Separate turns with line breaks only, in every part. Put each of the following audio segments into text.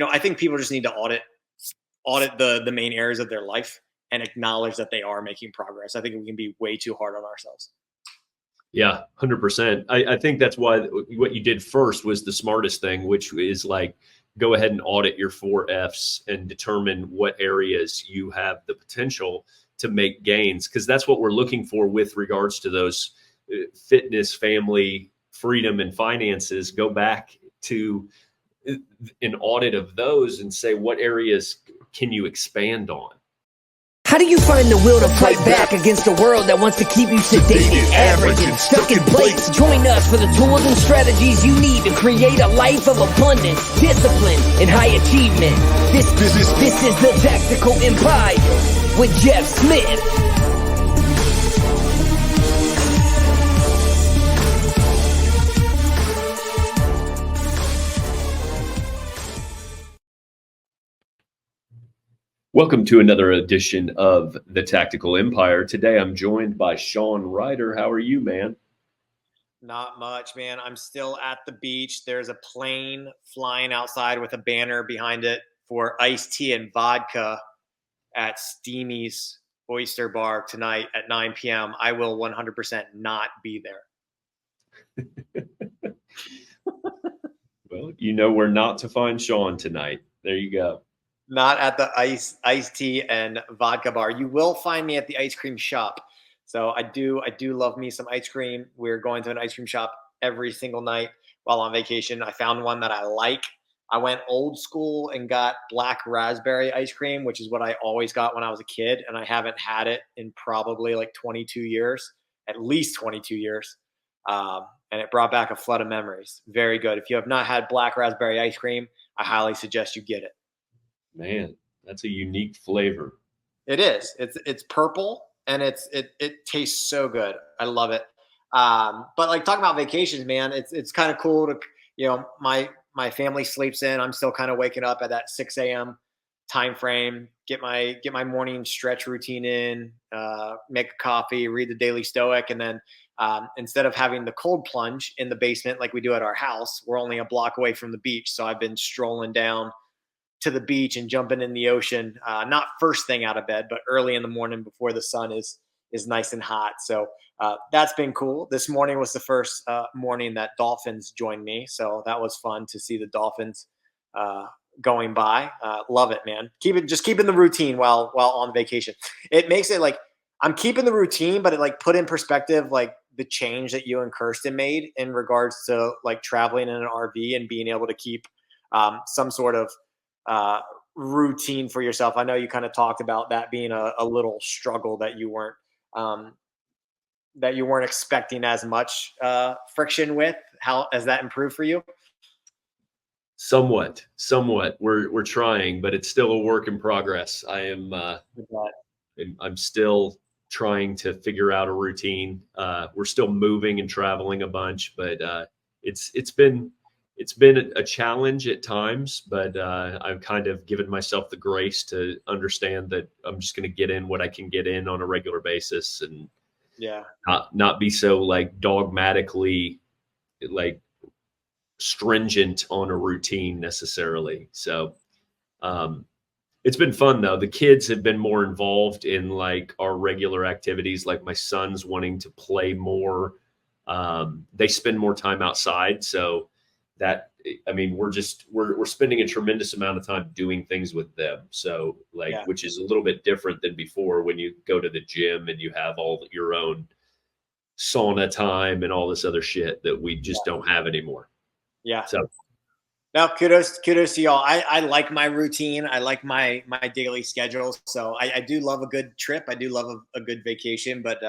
I think people just need to audit the main areas of their life and acknowledge that they are making progress. I think we can be way too hard on ourselves.
Yeah, 100%. I think that's why what you did first was the smartest thing, which is like, go ahead and audit your 4Fs and determine what areas you have the potential to make gains. Because that's what we're looking for with regards to those fitness, family, freedom, and finances. Go back to an audit of those and say, what areas can you expand on?
How do you find the will to fight back against a world that wants to keep you sedated, average, and stuck in place? Join us for the tools and strategies you need to create a life of abundance, discipline, and high achievement. This is the Tactical Empire with Jeff Smith.
Welcome to another edition of the Tactical Empire. Today I'm joined by Sean Ryder. How are you, man?
Not much, man. I'm still at the beach. There's a plane flying outside with a banner behind it for iced tea and vodka at Steamy's Oyster Bar tonight at 9 p.m. I will 100% not be there.
Well, you know where not to find Sean tonight. There you go.
Not at the iced tea and vodka bar. You will find me at the ice cream shop. So I do love me some ice cream. We're going to an ice cream shop every single night while on vacation. I found one that I like. I went old school and got black raspberry ice cream, which is what I always got when I was a kid. And I haven't had it in probably like 22 years, at least 22 years. And it brought back a flood of memories. Very good. If you have not had black raspberry ice cream, I highly suggest you get it.
Man, that's a unique flavor.
It is. It's purple and it tastes so good. I love it. But like talking about vacations, man, it's kind of cool to, my family sleeps in. I'm still kind of waking up at that 6 a.m. time frame, get my morning stretch routine in, make a coffee, read the Daily Stoic, and then instead of having the cold plunge in the basement like we do at our house, we're only a block away from the beach. So I've been strolling down to the beach and jumping in the ocean, not first thing out of bed, but early in the morning before the sun is nice and hot. So that's been cool. This morning was the first morning that dolphins joined me. So that was fun to see the dolphins going by. Love it, man. Keeping the routine while on vacation. It makes it like I'm keeping the routine, but it like put in perspective like the change that you and Kirsten made in regards to like traveling in an RV and being able to keep some sort of routine for yourself. I know you kind of talked about that being a little struggle that you weren't expecting as much friction with. How has that improved for you?
Somewhat. We're trying, but it's still a work in progress. I'm still trying to figure out a routine. We're still moving and traveling a bunch, but it's been a challenge at times, but I've kind of given myself the grace to understand that I'm just going to get in what I can get in on a regular basis and not be so like dogmatically like stringent on a routine necessarily. So it's been fun though. The kids have been more involved in like our regular activities, like my son's wanting to play more. They spend more time outside. So that, I mean, we're spending a tremendous amount of time doing things with them. So which is a little bit different than before when you go to the gym and you have all your own sauna time and all this other shit that we just don't have anymore.
Yeah.
So
now kudos to y'all. I like my routine. I like my daily schedule. So I do love a good trip. I do love a good vacation, but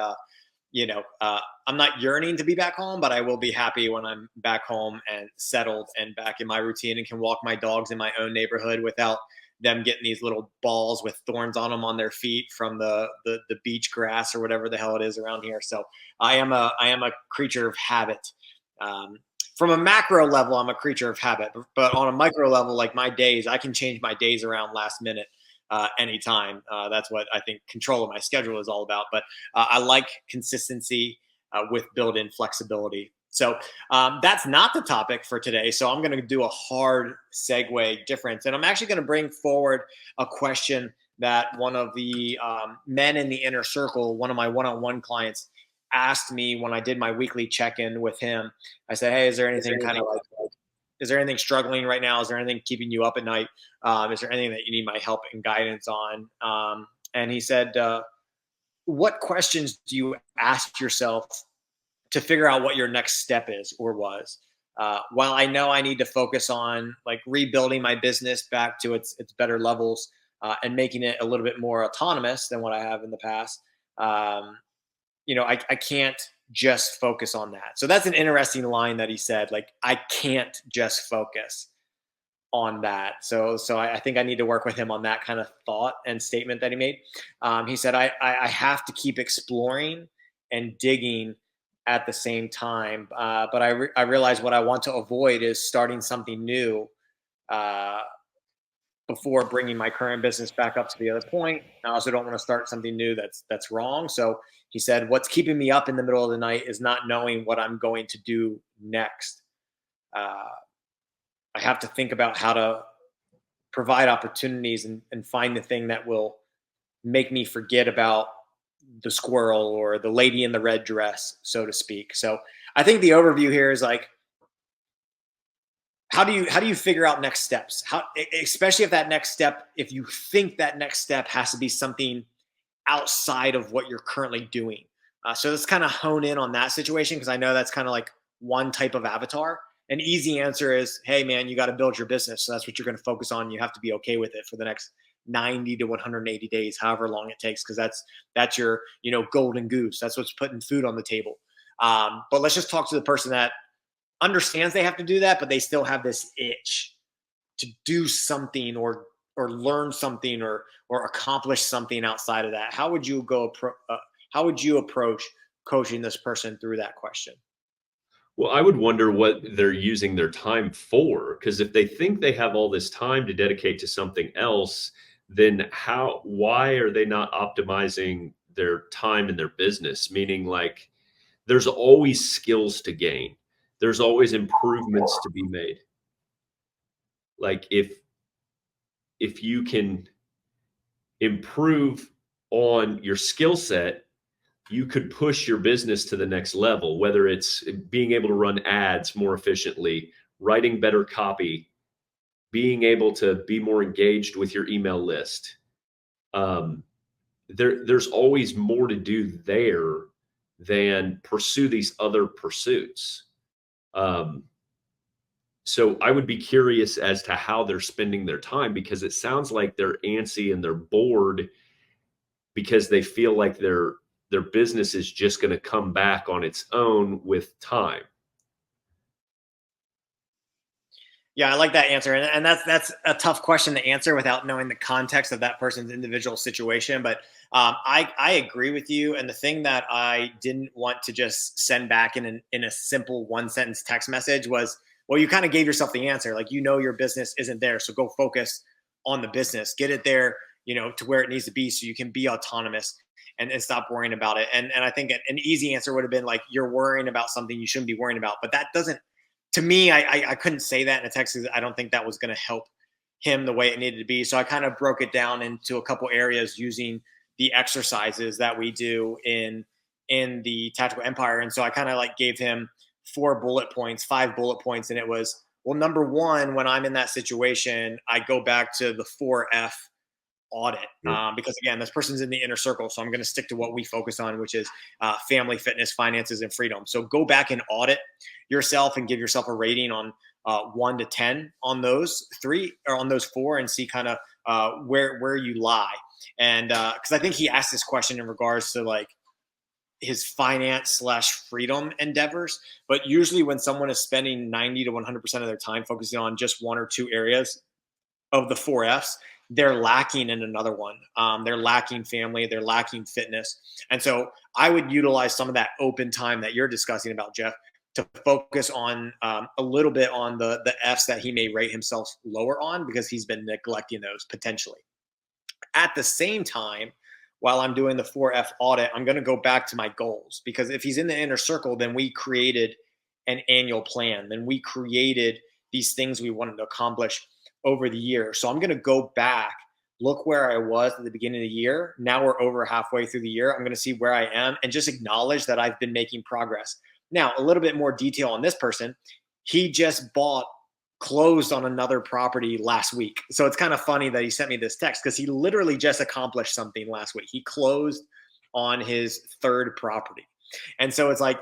I'm not yearning to be back home, but I will be happy when I'm back home and settled and back in my routine and can walk my dogs in my own neighborhood without them getting these little balls with thorns on them on their feet from the beach grass or whatever the hell it is around here. So I am a creature of habit. From a macro level, I'm a creature of habit, but on a micro level, like my days, I can change my days around last minute. Anytime. That's what I think control of my schedule is all about. But I like consistency with built-in flexibility. So that's not the topic for today. So I'm going to do a hard segue difference. And I'm actually going to bring forward a question that one of the men in the inner circle, one of my one-on-one clients, asked me when I did my weekly check-in with him. I said, hey, is there anything kind of like, is there anything struggling right now? Is there anything keeping you up at night? Is there anything that you need my help and guidance on? And he said, what questions do you ask yourself to figure out what your next step is or was? While I know I need to focus on like rebuilding my business back to its better levels and making it a little bit more autonomous than what I have in the past, I can't just focus on that. So that's an interesting line that he said, like, I can't just focus on that. So I think I need to work with him on that kind of thought and statement that he made. He said, I have to keep exploring and digging at the same time. But I realize what I want to avoid is starting something new before bringing my current business back up to the other point. I also don't want to start something new that's wrong. So he said, what's keeping me up in the middle of the night is not knowing what I'm going to do next. I have to think about how to provide opportunities and find the thing that will make me forget about the squirrel or the lady in the red dress, so to speak. So I think the overview here is like, how do you figure out next steps? How, especially if that next step, if you think that next step has to be something outside of what you're currently doing. So let's kind of hone in on that situation, because I know that's kind of like one type of avatar. An easy answer is, hey man, you got to build your business. So that's what you're going to focus on. You have to be okay with it for the next 90 to 180 days, however long it takes, because that's your golden goose. That's what's putting food on the table. But let's just talk to the person that understands they have to do that, but they still have this itch to do something or learn something or accomplish something outside of that. How would you how would you approach coaching this person through that question?
Well, I would wonder what they're using their time for, because if they think they have all this time to dedicate to something else, then why are they not optimizing their time in their business? Meaning, like, there's always skills to gain. There's always improvements to be made. Like if you can improve on your skill set, you could push your business to the next level, whether it's being able to run ads more efficiently, writing better copy, being able to be more engaged with your email list. There's always more to do there than pursue these other pursuits. So I would be curious as to how they're spending their time, because it sounds like they're antsy and they're bored because they feel like their business is just going to come back on its own with time.
Yeah, I like that answer, and that's a tough question to answer without knowing the context of that person's individual situation. But I agree with you. And the thing that I didn't want to just send back in a simple one sentence text message was, well, you kind of gave yourself the answer. Like, your business isn't there, so go focus on the business, get it there, to where it needs to be, so you can be autonomous and stop worrying about it. And I think an easy answer would have been like, you're worrying about something you shouldn't be worrying about. But that doesn't. To me, I couldn't say that in a text, because I don't think that was going to help him the way it needed to be. So I kind of broke it down into a couple areas using the exercises that we do in the Tactical Empire. And so I kind of like gave him 5 bullet points. And it was, well, number one, when I'm in that situation, I go back to the 4F audit, because again, this person's in the inner circle. So I'm going to stick to what we focus on, which is family, fitness, finances, and freedom. So go back and audit yourself and give yourself a rating on 1 to 10 on those 3 or on those 4, and see kind of where you lie. And because I think he asked this question in regards to like his finance / freedom endeavors. But usually when someone is spending 90 to 100% of their time focusing on just 1 or 2 areas of the 4 Fs, they're lacking in another one. They're lacking family, they're lacking fitness. And so I would utilize some of that open time that you're discussing about, Jeff, to focus on a little bit on the Fs that he may rate himself lower on, because he's been neglecting those potentially. At the same time, while I'm doing the 4F audit, I'm going to go back to my goals, because if he's in the inner circle, then we created an annual plan. Then we created these things we wanted to accomplish over the year. So I'm going to go back, look where I was at the beginning of the year. Now we're over halfway through the year. I'm going to see where I am and just acknowledge that I've been making progress. Now, a little bit more detail on this person. He just closed on another property last week. So it's kind of funny that he sent me this text because he literally just accomplished something last week. He closed on his third property. And so it's like,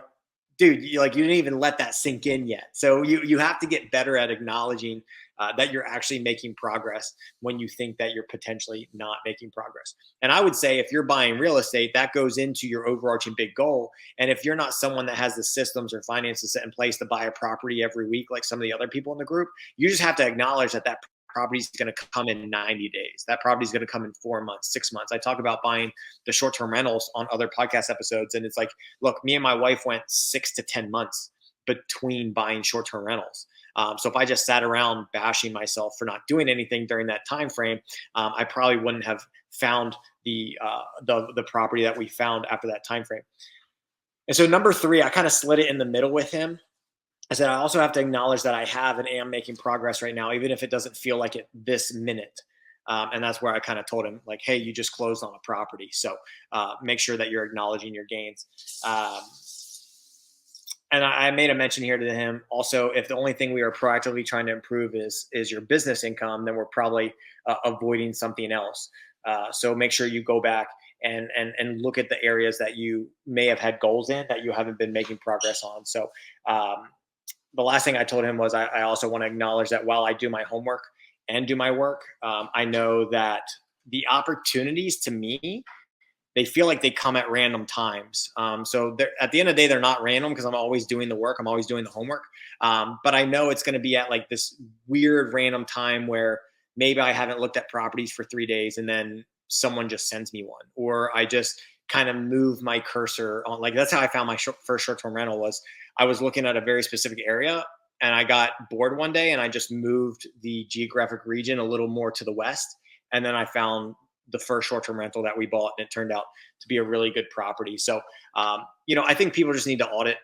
dude, you didn't even let that sink in yet. So you have to get better at acknowledging that you're actually making progress when you think that you're potentially not making progress. And I would say if you're buying real estate, that goes into your overarching big goal. And if you're not someone that has the systems or finances set in place to buy a property every week, like some of the other people in the group, you just have to acknowledge that that property is going to come in 90 days. That property is going to come in 4 months, 6 months. I talk about buying the short-term rentals on other podcast episodes. And it's like, look, me and my wife went 6 to 10 months between buying short-term rentals. So if I just sat around bashing myself for not doing anything during that time frame, I probably wouldn't have found the property that we found after that time frame. And so number 3, I kind of slid it in the middle with him. I said I also have to acknowledge that I have and am making progress right now, even if it doesn't feel like it this minute. And that's where I kind of told him, like, hey, you just closed on a property, so make sure that you're acknowledging your gains. And I made a mention here to him also, if the only thing we are proactively trying to improve is your business income, then we're probably avoiding something else. So make sure you go back and look at the areas that you may have had goals in that you haven't been making progress on. So the last thing I told him was I also want to acknowledge that while I do my homework and do my work, I know that the opportunities to me, they feel like they come at random times. So at the end of the day, they're not random because I'm always doing the work. I'm always doing the homework. But I know it's going to be at like this weird random time where maybe I haven't looked at properties for 3 days and then someone just sends me one, or I just kind of move my cursor on. Like that's how I found my first short-term rental. Was I was looking at a very specific area and I got bored one day and I just moved the geographic region a little more to the west. And then I found the first short-term rental that we bought, and it turned out to be a really good property. So, I think people just need to audit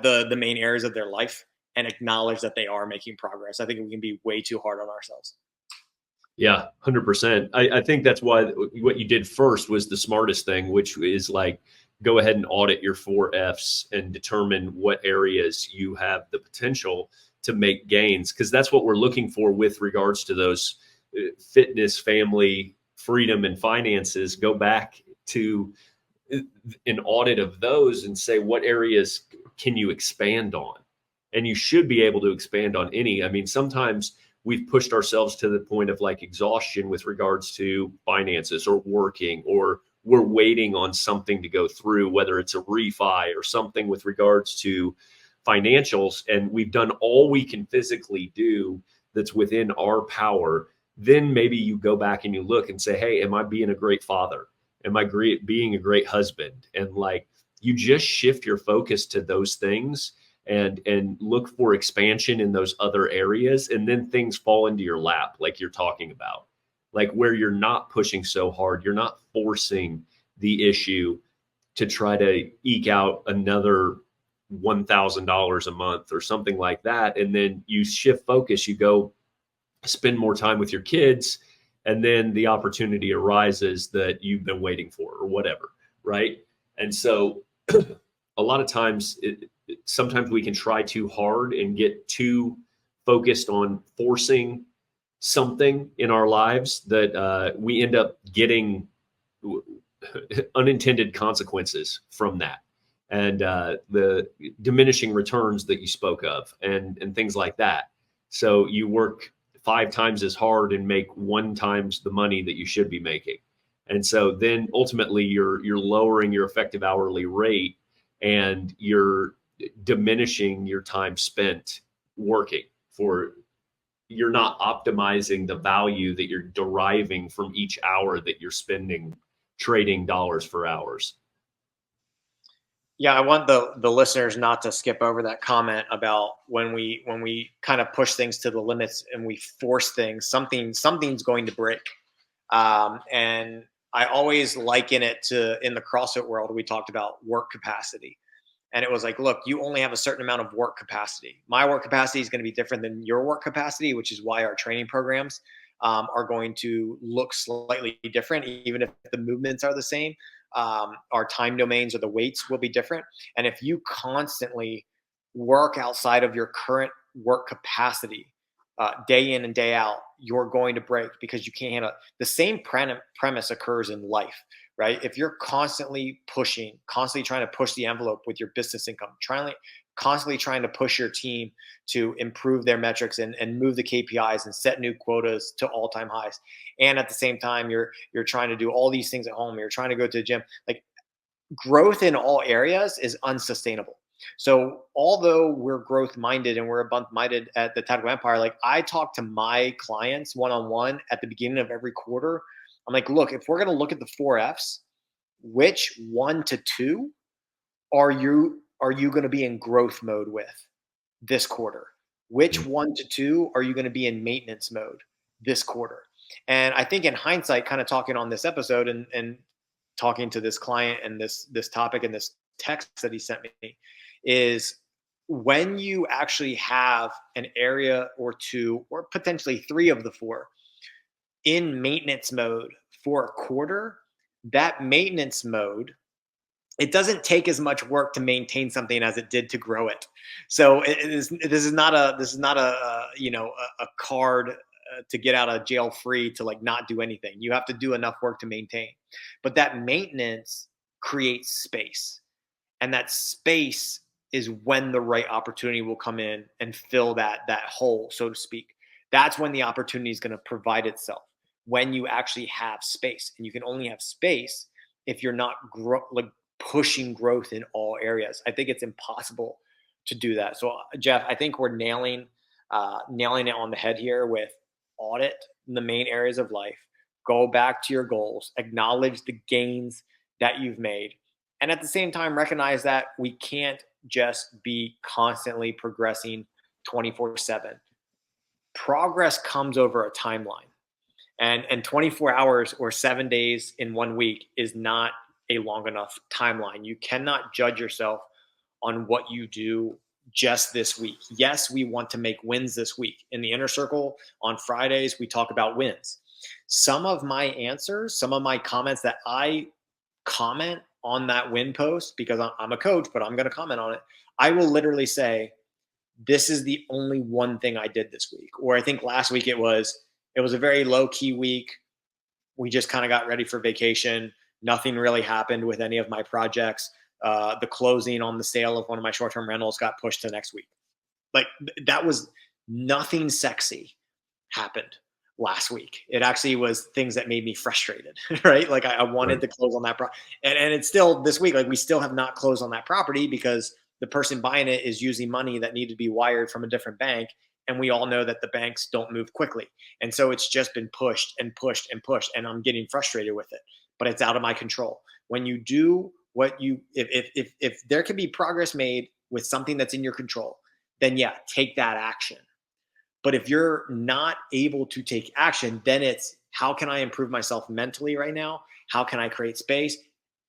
the main areas of their life and acknowledge that they are making progress. I think we can be way too hard on ourselves.
Yeah, 100%. I think that's why what you did first was the smartest thing, which is like, go ahead and audit your 4 F's and determine what areas you have the potential to make gains. Because that's what we're looking for with regards to those fitness, family, freedom, and finances. Go back to an audit of those and say, what areas can you expand on? And you should be able to expand on any. I mean, sometimes we've pushed ourselves to the point of like exhaustion with regards to finances or working, or we're waiting on something to go through, whether it's a refi or something with regards to financials. And we've done all we can physically do that's within our power. Then maybe you go back and you look and say, hey, am I being a great father? Am I being a great husband? And like, you just shift your focus to those things and look for expansion in those other areas. And then things fall into your lap, like you're talking about, like where you're not pushing so hard, you're not forcing the issue to try to eke out another $1,000 a month or something like that. And then you shift focus, you go spend more time with your kids, and then the opportunity arises that you've been waiting for or whatever, right? And so a lot of times, sometimes we can try too hard and get too focused on forcing something in our lives that we end up getting unintended consequences from that. And the diminishing returns that you spoke of and things like that. So you work 5 times as hard and make 1 times the money that you should be making. And so then ultimately you're lowering your effective hourly rate and you're diminishing your time spent working for. You're not optimizing the value that you're deriving from each hour that you're spending trading dollars for hours.
Yeah, I want the listeners not to skip over that comment about when we kind of push things to the limits and we force things, something's going to break. And I always liken it to, in the CrossFit world, we talked about work capacity. And it was like, look, you only have a certain amount of work capacity. My work capacity is going to be different than your work capacity, which is why our training programs are going to look slightly different, even if the movements are the same. Our time domains or the weights will be different. And if you constantly work outside of your current work capacity, day in and day out, you're going to break because you can't handle it. The same premise occurs in life, right? If you're constantly constantly trying to push the envelope with your business income, constantly trying to push your team to improve their metrics and move the KPIs and set new quotas to all-time highs. And at the same time, you're trying to do all these things at home. You're trying to go to the gym. Like, growth in all areas is unsustainable. So although we're growth minded and we're a bunch minded at the Tactical Empire, like, I talk to my clients one-on-one at the beginning of every quarter. I'm like, look, if we're going to look at the 4Fs, which 1 to 2 are you going to be in growth mode with this quarter? Which 1 to 2 are you going to be in maintenance mode this quarter? And I think in hindsight, kind of talking on this episode and talking to this client and this topic and this text that he sent me, is when you actually have an area or 2 or potentially 3 of the 4 in maintenance mode for a quarter, that maintenance mode, it doesn't take as much work to maintain something as it did to grow it. So this is not a card to get out of jail free to like not do anything. You have to do enough work to maintain. But that maintenance creates space. And that space is when the right opportunity will come in and fill that hole, so to speak. That's when the opportunity is going to provide itself, when you actually have space. And you can only have space if you're not pushing growth in all areas. I think it's impossible to do that. So Jeff, I think we're nailing it on the head here with audit in the main areas of life. Go back to your goals, acknowledge the gains that you've made. And at the same time, recognize that we can't just be constantly progressing 24/7. Progress comes over a timeline. And 24 hours or 7 days in 1 week is not a long enough timeline. You cannot judge yourself on what you do just this week. Yes, we want to make wins this week. In the inner circle on Fridays, we talk about wins. Some of my answers, some of my comments that I comment on that win post, because I'm a coach, but I'm going to comment on it. I will literally say, this is the only one thing I did this week. Or I think last week it was a very low key week. We just kind of got ready for vacation. Nothing really happened with any of my projects. The closing on the sale of one of my short-term rentals got pushed to next week. Like, that was nothing sexy happened last week. It actually was things that made me frustrated, right? Like, I wanted to close on that and it's still this week. Like, we still have not closed on that property because the person buying it is using money that needed to be wired from a different bank. And we all know that the banks don't move quickly. And so it's just been pushed and pushed and pushed. And I'm getting frustrated with it, but it's out of my control. When you do if there can be progress made with something that's in your control, then yeah, take that action. But if you're not able to take action, then it's, how can I improve myself mentally right now? How can I create space?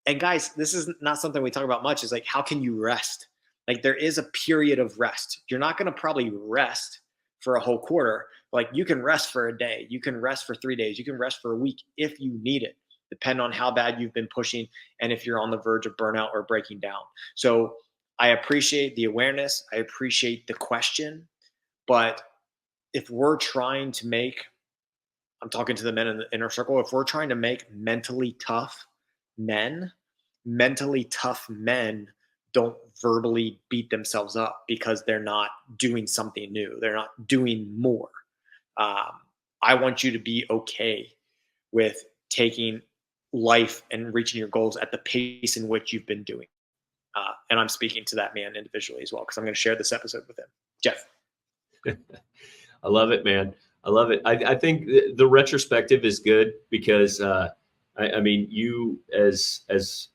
And guys, this is not something we talk about much, is like, how can you rest? Like, there is a period of rest. You're not going to probably rest for a whole quarter. Like, you can rest for a day. You can rest for 3 days. You can rest for a week if you need it, depending on how bad you've been pushing and if you're on the verge of burnout or breaking down. So I appreciate the awareness. I appreciate the question. But if we're trying to make, I'm talking to the men in the inner circle, if we're trying to make mentally tough men don't verbally beat themselves up because they're not doing something new. They're not doing more. I want you to be okay with taking life and reaching your goals at the pace in which you've been doing. And I'm speaking to that man individually as well, because I'm going to share this episode with him. Jeff.
I love it, man. I love it. I think the retrospective is good because, I mean, you as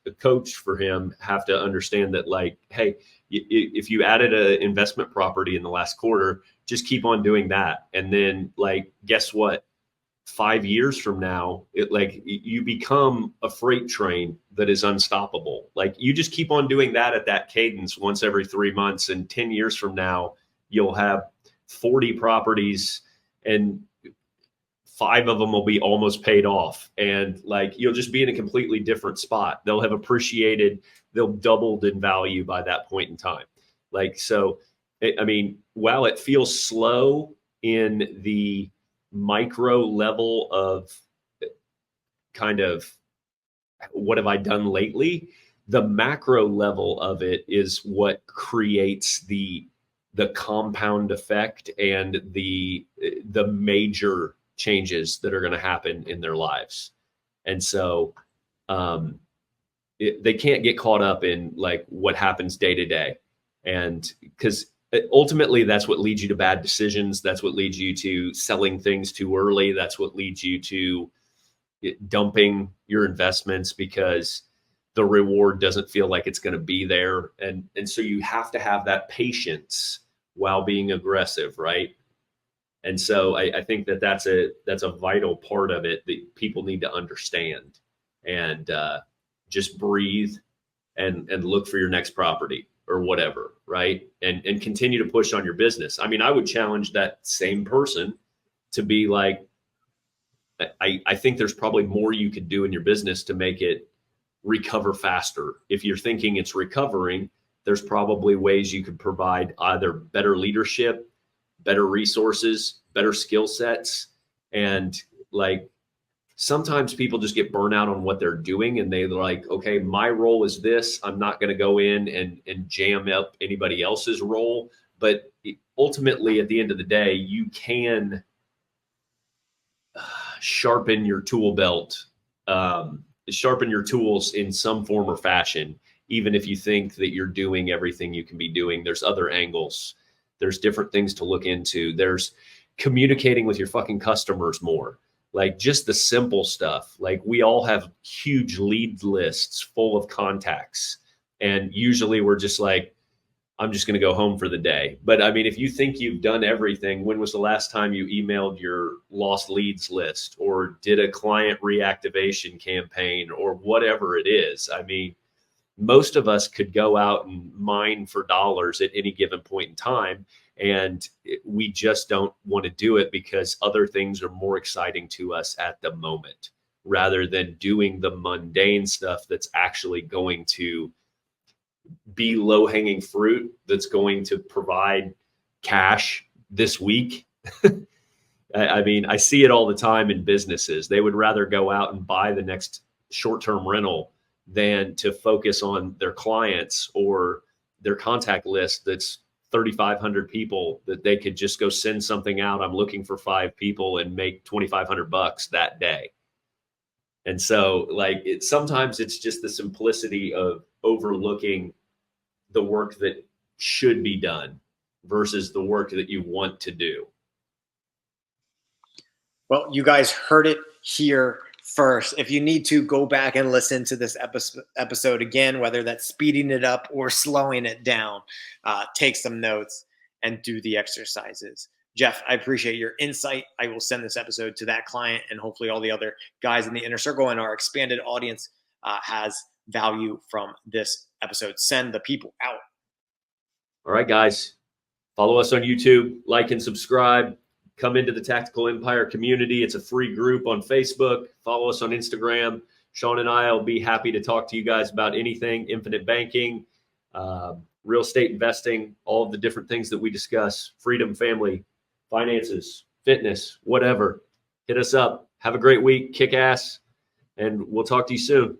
a coach for him have to understand that, like, hey, if you added an investment property in the last quarter, just keep on doing that. And then, like, guess what? 5 years from now, you become a freight train that is unstoppable. Like, you just keep on doing that at that cadence once every 3 months, and 10 years from now, you'll have 40 properties and 5 of them will be almost paid off. And like, you'll just be in a completely different spot. They'll have appreciated, they'll doubled in value by that point in time. Like, so, I mean, while it feels slow in the micro level of kind of what have I done lately, the macro level of it is what creates the compound effect and the major changes that are going to happen in their lives. And so they can't get caught up in like what happens day to day. And because ultimately that's what leads you to bad decisions. That's what leads you to selling things too early. That's what leads you to dumping your investments because the reward doesn't feel like it's going to be there. And so you have to have that patience while being aggressive, right? And so I think that's a vital part of it that people need to understand, and just breathe and look for your next property or whatever, right? And continue to push on your business. I mean, I would challenge that same person to be like, I think there's probably more you could do in your business to make it recover faster. If you're thinking it's recovering, there's probably ways you could provide either better leadership, better resources, better skill sets. And like, sometimes people just get burnt out on what they're doing, and they're like, okay, my role is this. I'm not going to go in and jam up anybody else's role. But ultimately, at the end of the day, you can sharpen your tool belt, sharpen your tools in some form or fashion. Even if you think that you're doing everything you can be doing, there's other angles. There's different things to look into. There's communicating with your fucking customers more. Like, just the simple stuff. Like, we all have huge lead lists full of contacts. And usually we're just like, I'm just going to go home for the day. But I mean, if you think you've done everything, when was the last time you emailed your lost leads list or did a client reactivation campaign or whatever it is? I mean, most of us could go out and mine for dollars at any given point in time. And we just don't want to do it because other things are more exciting to us at the moment, rather than doing the mundane stuff that's actually going to be low-hanging fruit, that's going to provide cash this week. I mean, I see it all the time in businesses. They would rather go out and buy the next short-term rental than to focus on their clients or their contact list that's 3,500 people that they could just go send something out. I'm looking for 5 people and make $2,500 that day. And so like, sometimes it's just the simplicity of overlooking the work that should be done versus the work that you want to do.
Well, you guys heard it here first. If you need to, go back and listen to this episode again, whether that's speeding it up or slowing it down, take some notes and do the exercises. Jeff, I appreciate your insight. I will send this episode to that client, and hopefully all the other guys in the inner circle and our expanded audience has value from this episode. Send the people out.
All right, guys, follow us on YouTube, like and subscribe. Come into the Tactical Empire community. It's a free group on Facebook. Follow us on Instagram. Sean and I will be happy to talk to you guys about anything, infinite banking, real estate investing, all of the different things that we discuss, freedom, family, finances, fitness, whatever. Hit us up. Have a great week. Kick ass. And we'll talk to you soon.